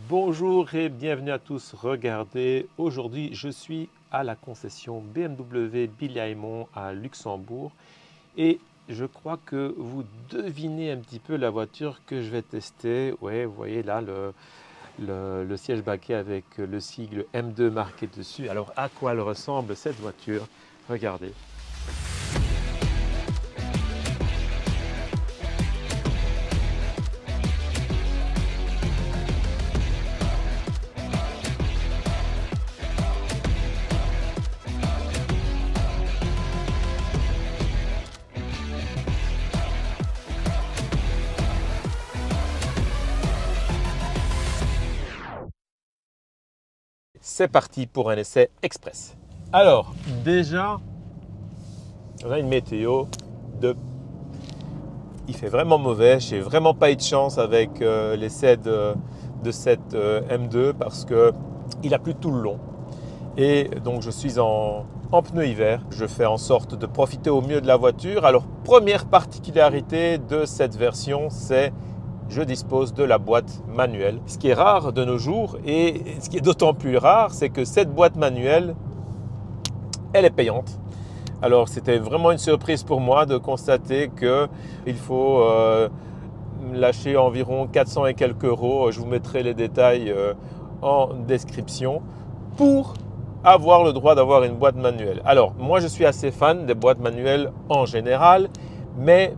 Bonjour et bienvenue à tous. Regardez, aujourd'hui je suis à la concession BMW Billaimon à Luxembourg et je crois que vous devinez un petit peu la voiture que je vais tester. Ouais, vous voyez là le siège baquet avec le sigle M2 marqué dessus. Alors à quoi elle ressemble cette voiture? Regardez. C'est parti pour un essai express. Alors, déjà, on a une météo de... Il fait vraiment mauvais, j'ai vraiment pas eu de chance avec l'essai de cette M2 parce qu'il a plu tout le long. Et donc je suis en pneu hiver. Je fais en sorte de profiter au mieux de la voiture. Alors, première particularité de cette version, c'est je dispose de la boîte manuelle. Ce qui est rare de nos jours et ce qui est d'autant plus rare, c'est que cette boîte manuelle, elle est payante. Alors c'était vraiment une surprise pour moi de constater qu'il faut lâcher environ 400 et quelques euros. Je vous mettrai les détails en description pour avoir le droit d'avoir une boîte manuelle. Alors moi je suis assez fan des boîtes manuelles en général, mais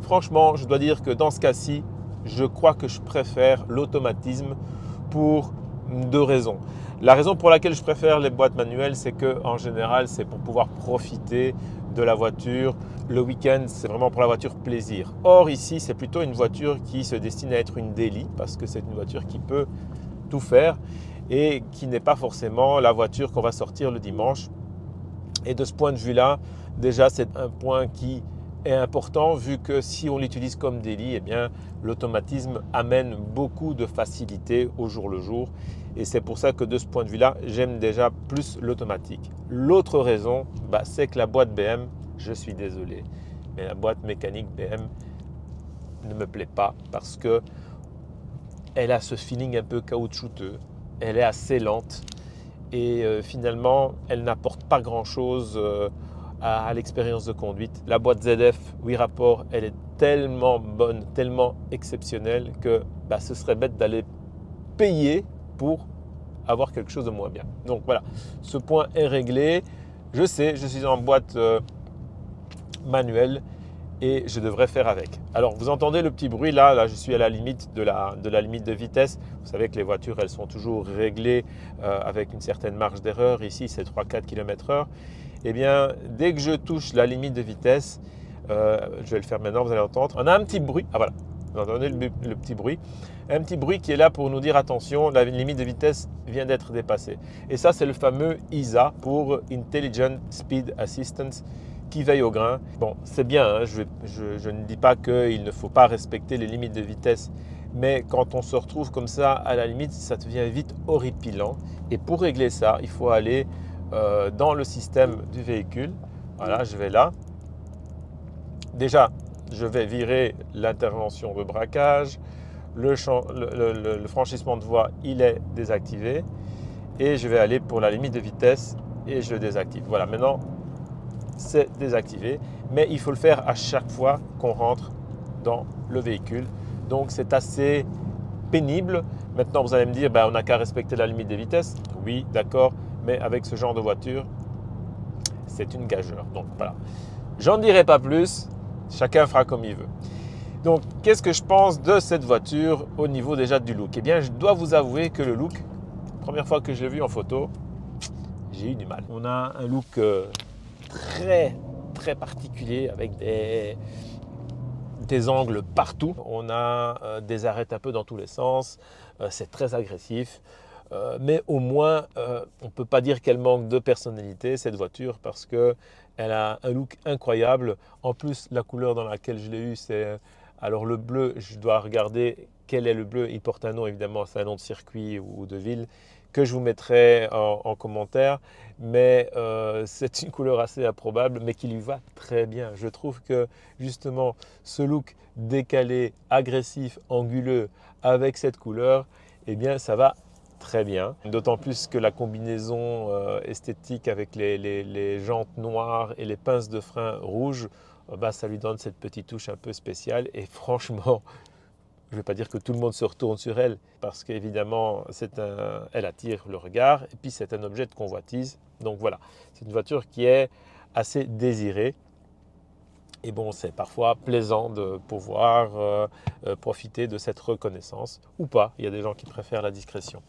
franchement je dois dire que dans ce cas-ci, je crois que je préfère l'automatisme pour deux raisons. La raison pour laquelle je préfère les boîtes manuelles, c'est qu'en général, c'est pour pouvoir profiter de la voiture. Le week-end, c'est vraiment pour la voiture plaisir. Or, ici, c'est plutôt une voiture qui se destine à être une daily parce que c'est une voiture qui peut tout faire et qui n'est pas forcément la voiture qu'on va sortir le dimanche. Et de ce point de vue-là, déjà, c'est un point qui est important vu que si on l'utilise comme daily, eh bien, l'automatisme amène beaucoup de facilité au jour le jour. Et c'est pour ça que de ce point de vue-là, j'aime déjà plus l'automatique. L'autre raison, c'est que la boîte BM, je suis désolé, mais la boîte mécanique BM ne me plaît pas parce que elle a ce feeling un peu caoutchouteux, elle est assez lente et finalement, elle n'apporte pas grand-chose à l'expérience de conduite. La boîte ZF 8 rapports, elle est tellement bonne, tellement exceptionnelle que ce serait bête d'aller payer pour avoir quelque chose de moins bien. Donc voilà, ce point est réglé. Je sais, je suis en boîte manuelle et je devrais faire avec. Alors vous entendez le petit bruit là, je suis à la limite de la limite de vitesse. Vous savez que les voitures elles sont toujours réglées avec une certaine marge d'erreur. Ici c'est 3-4 km/h. Eh bien dès que je touche la limite de vitesse, je vais le faire maintenant, vous allez entendre, on a un petit bruit. Ah voilà, vous entendez le petit bruit. Un petit bruit qui est là pour nous dire attention, la limite de vitesse vient d'être dépassée. Et ça c'est le fameux ISA pour Intelligent Speed Assistance, qui veille au grain. Bon, c'est bien, hein, je ne dis pas qu'il ne faut pas respecter les limites de vitesse, mais quand on se retrouve comme ça, à la limite, ça devient vite horripilant. Et pour régler ça, il faut aller dans le système du véhicule. Voilà, je vais là. Déjà, je vais virer l'intervention de braquage. Le franchissement de voie, il est désactivé. Et je vais aller pour la limite de vitesse et je le désactive. Voilà, maintenant, c'est désactivé, mais il faut le faire à chaque fois qu'on rentre dans le véhicule. Donc c'est assez pénible. Maintenant vous allez me dire, on n'a qu'à respecter la limite des vitesses. Oui, d'accord, mais avec ce genre de voiture, c'est une gageure. Donc voilà, j'en dirai pas plus, chacun fera comme il veut. Donc qu'est-ce que je pense de cette voiture au niveau déjà du look? Eh bien je dois vous avouer que le look, première fois que je l'ai vu en photo, j'ai eu du mal. On a un look très particulier avec des angles partout. On a des arêtes un peu dans tous les sens. C'est très agressif. Mais au moins, on ne peut pas dire qu'elle manque de personnalité, cette voiture, parce qu'elle a un look incroyable. En plus, la couleur dans laquelle je l'ai eue, c'est... Alors le bleu, je dois regarder quel est le bleu. Il porte un nom, évidemment, c'est un nom de circuit ou de ville que je vous mettrai en commentaire. Mais c'est une couleur assez improbable, mais qui lui va très bien. Je trouve que justement, ce look décalé, agressif, anguleux, avec cette couleur, eh bien ça va très bien. D'autant plus que la combinaison esthétique avec les jantes noires et les pinces de frein rouges, bah, ça lui donne cette petite touche un peu spéciale. Et franchement, je ne vais pas dire que tout le monde se retourne sur elle, parce qu'évidemment, elle attire le regard, et puis c'est un objet de convoitise. Donc voilà, c'est une voiture qui est assez désirée. Et bon, c'est parfois plaisant de pouvoir profiter de cette reconnaissance, ou pas. Il y a des gens qui préfèrent la discrétion.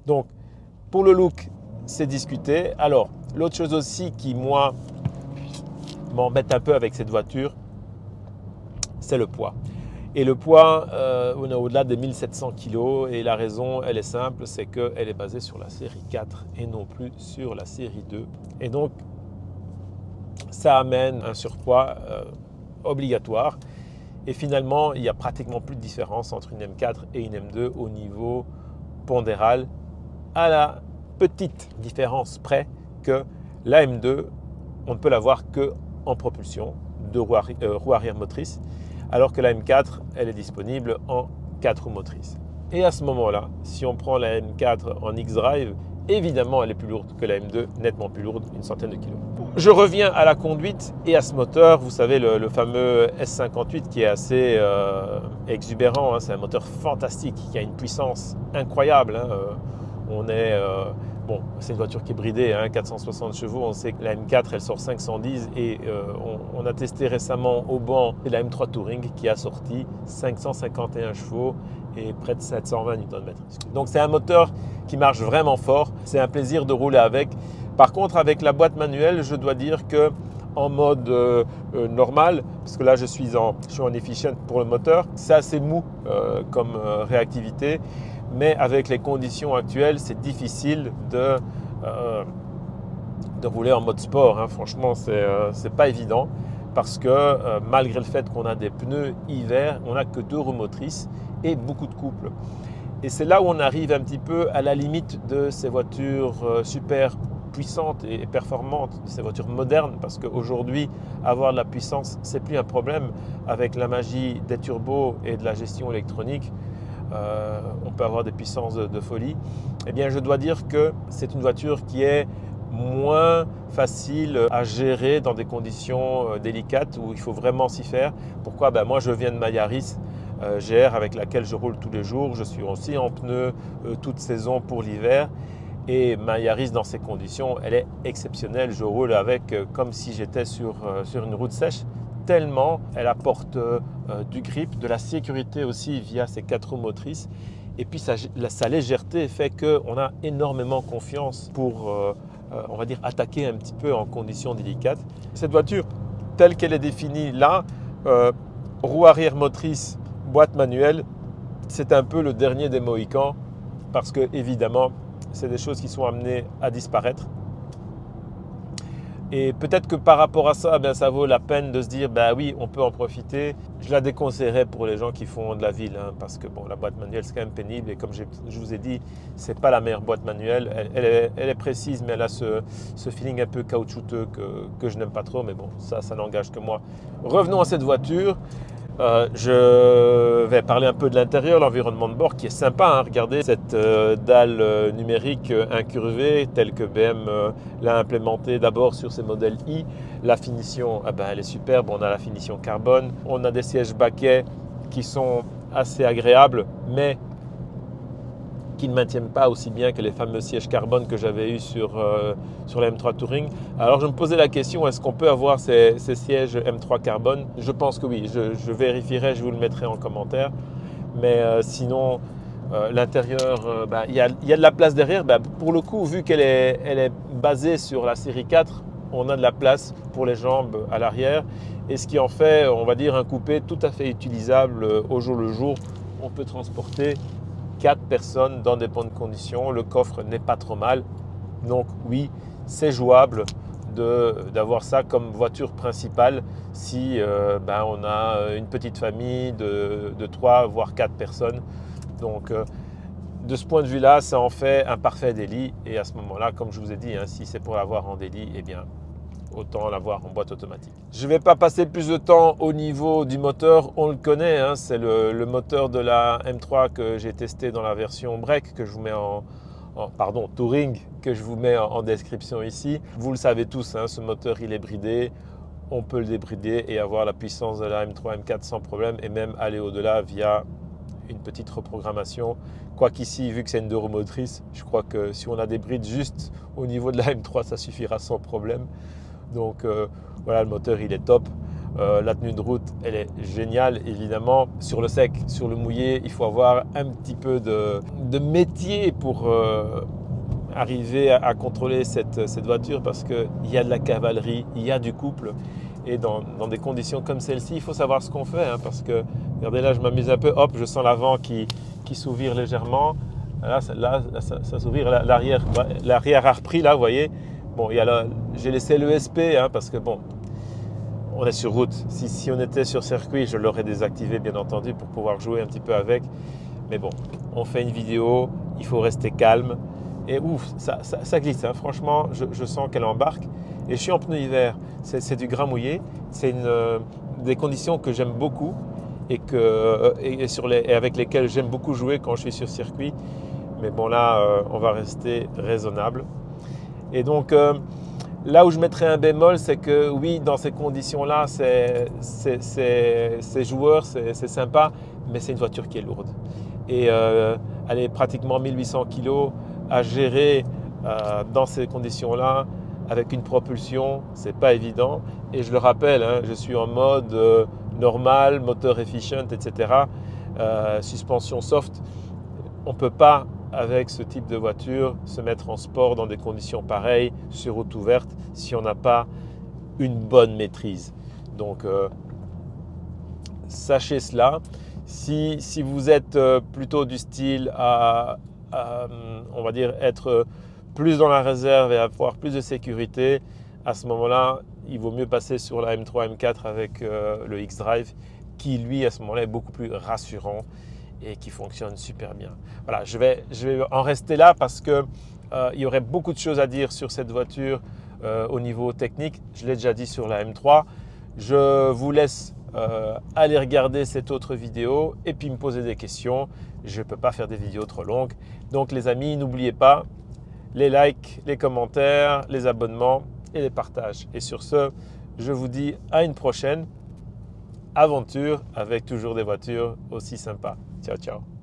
Donc, pour le look, c'est discuté. Alors, l'autre chose aussi qui, moi, m'embête un peu avec cette voiture, c'est le poids. Et le poids, on est au-delà des 1700 kg et la raison, elle est simple, c'est qu'elle est basée sur la série 4 et non plus sur la série 2. Et donc, ça amène un surpoids obligatoire. Et finalement, il n'y a pratiquement plus de différence entre une M4 et une M2 au niveau pondéral, à la petite différence près que la M2, on ne peut l'avoir qu'en propulsion de roue arrière motrice, alors que la M4, elle est disponible en 4 roues motrices. Et à ce moment-là, si on prend la M4 en X-Drive, évidemment, elle est plus lourde que la M2, nettement plus lourde, une centaine de kilos. Je reviens à la conduite et à ce moteur, vous savez, le fameux S58 qui est assez exubérant, hein, c'est un moteur fantastique, qui a une puissance incroyable. Hein, bon, c'est une voiture qui est bridée, hein, 460 chevaux, on sait que la M4 elle sort 510 et on a testé récemment au banc la M3 Touring qui a sorti 551 chevaux et près de 720 Nm. Donc c'est un moteur qui marche vraiment fort, c'est un plaisir de rouler avec. Par contre avec la boîte manuelle, je dois dire que en mode normal, parce que là je suis en efficient pour le moteur, c'est assez mou comme réactivité. Mais avec les conditions actuelles, c'est difficile de rouler en mode sport. Hein. Franchement, c'est pas évident parce que malgré le fait qu'on a des pneus hiver, on n'a que 2 roues motrices et beaucoup de couple. Et c'est là où on arrive un petit peu à la limite de ces voitures super puissantes et performantes, de ces voitures modernes, parce qu'aujourd'hui, avoir de la puissance, c'est plus un problème avec la magie des turbos et de la gestion électronique. On peut avoir des puissances de folie. Eh bien, je dois dire que c'est une voiture qui est moins facile à gérer dans des conditions délicates où il faut vraiment s'y faire. Pourquoi? Ben, moi, je viens de ma Yaris GR avec laquelle je roule tous les jours. Je suis aussi en pneus toute saison pour l'hiver. Et ma Yaris, dans ces conditions, elle est exceptionnelle. Je roule avec comme si j'étais sur une route sèche. Tellement elle apporte du grip, de la sécurité aussi via ses 4 roues motrices. Et puis sa légèreté fait qu'on a énormément confiance pour, on va dire, attaquer un petit peu en conditions délicates. Cette voiture, telle qu'elle est définie là, roue arrière motrice, boîte manuelle, c'est un peu le dernier des Mohicans parce que évidemment, c'est des choses qui sont amenées à disparaître. Et peut-être que par rapport à ça, ça vaut la peine de se dire, bah oui, on peut en profiter. Je la déconseillerais pour les gens qui font de la ville, hein, parce que bon, la boîte manuelle, c'est quand même pénible. Et comme je vous ai dit, ce n'est pas la meilleure boîte manuelle. Elle est précise, mais elle a ce feeling un peu caoutchouteux que je n'aime pas trop. Mais bon, ça n'engage que moi. Revenons à cette voiture. Je vais parler un peu de l'intérieur, l'environnement de bord qui est sympa. Hein. Regardez cette dalle numérique incurvée telle que BM l'a implémentée d'abord sur ses modèles i. La finition, elle est superbe. On a la finition carbone. On a des sièges baquets qui sont assez agréables, mais qui ne maintiennent pas aussi bien que les fameux sièges carbone que j'avais eu sur la M3 Touring. Alors je me posais la question, est-ce qu'on peut avoir ces sièges M3 carbone? Je pense que oui, je vérifierai, je vous le mettrai en commentaire. Mais sinon, l'intérieur, il y a de la place derrière. Pour le coup, vu qu'elle est basée sur la série 4, on a de la place pour les jambes à l'arrière. Et ce qui en fait, on va dire, un coupé tout à fait utilisable au jour le jour. On peut transporter 4 personnes dans des bonnes conditions, le coffre n'est pas trop mal, donc oui, c'est jouable d'avoir ça comme voiture principale si on a une petite famille de 3 voire 4 personnes. Donc de ce point de vue-là, ça en fait un parfait daily et à ce moment-là, comme je vous ai dit, hein, si c'est pour l'avoir en daily, eh bien autant l'avoir en boîte automatique. Je ne vais pas passer plus de temps au niveau du moteur, on le connaît, hein, c'est le moteur de la M3 que j'ai testé dans la version break, que je vous mets pardon, touring, que je vous mets en description ici. Vous le savez tous, hein, ce moteur il est bridé, on peut le débrider et avoir la puissance de la M3, M4 sans problème et même aller au-delà via une petite reprogrammation. Quoiqu'ici, vu que c'est une 2 roues motrices, je crois que si on a des brides juste au niveau de la M3, ça suffira sans problème. Donc voilà, le moteur il est top. La tenue de route, elle est géniale, évidemment. Sur le sec, sur le mouillé, il faut avoir un petit peu de métier pour arriver à contrôler cette voiture parce qu'il y a de la cavalerie, il y a du couple. Et dans des conditions comme celle-ci, il faut savoir ce qu'on fait. Hein, parce que, regardez là, je m'amuse un peu, hop, je sens l'avant qui s'ouvre légèrement. Là, ça s'ouvre, l'arrière a repris, là, vous voyez. Bon, j'ai laissé l'ESP hein, parce que, bon, on est sur route. Si on était sur circuit, je l'aurais désactivé, bien entendu, pour pouvoir jouer un petit peu avec. Mais bon, on fait une vidéo, il faut rester calme. Et ouf, ça glisse, hein. Franchement, je sens qu'elle embarque. Et je suis en pneu hiver, c'est du gras mouillé. C'est des conditions que j'aime beaucoup et avec lesquelles j'aime beaucoup jouer quand je suis sur circuit. Mais bon, là, on va rester raisonnable. Et donc, là où je mettrais un bémol, c'est que oui, dans ces conditions-là, c'est joueur, c'est sympa, mais c'est une voiture qui est lourde. Et elle est pratiquement 1800 kg à gérer dans ces conditions-là, avec une propulsion, c'est pas évident. Et je le rappelle, hein, je suis en mode normal, moteur efficient, etc. Suspension soft. On ne peut pas, avec ce type de voiture, se mettre en sport dans des conditions pareilles, sur route ouverte, si on n'a pas une bonne maîtrise. Donc, sachez cela. Si vous êtes plutôt du style à on va dire, être plus dans la réserve et avoir plus de sécurité, à ce moment-là, il vaut mieux passer sur la M3, M4 avec le X-Drive qui, lui, à ce moment-là, est beaucoup plus rassurant et qui fonctionne super bien. Voilà, je vais en rester là parce qu'il y aurait beaucoup de choses à dire sur cette voiture au niveau technique. Je l'ai déjà dit sur la M3. Je vous laisse aller regarder cette autre vidéo et puis me poser des questions. Je ne peux pas faire des vidéos trop longues. Donc les amis, n'oubliez pas les likes, les commentaires, les abonnements et les partages. Et sur ce, je vous dis à une prochaine aventure avec toujours des voitures aussi sympas. Ciao, ciao.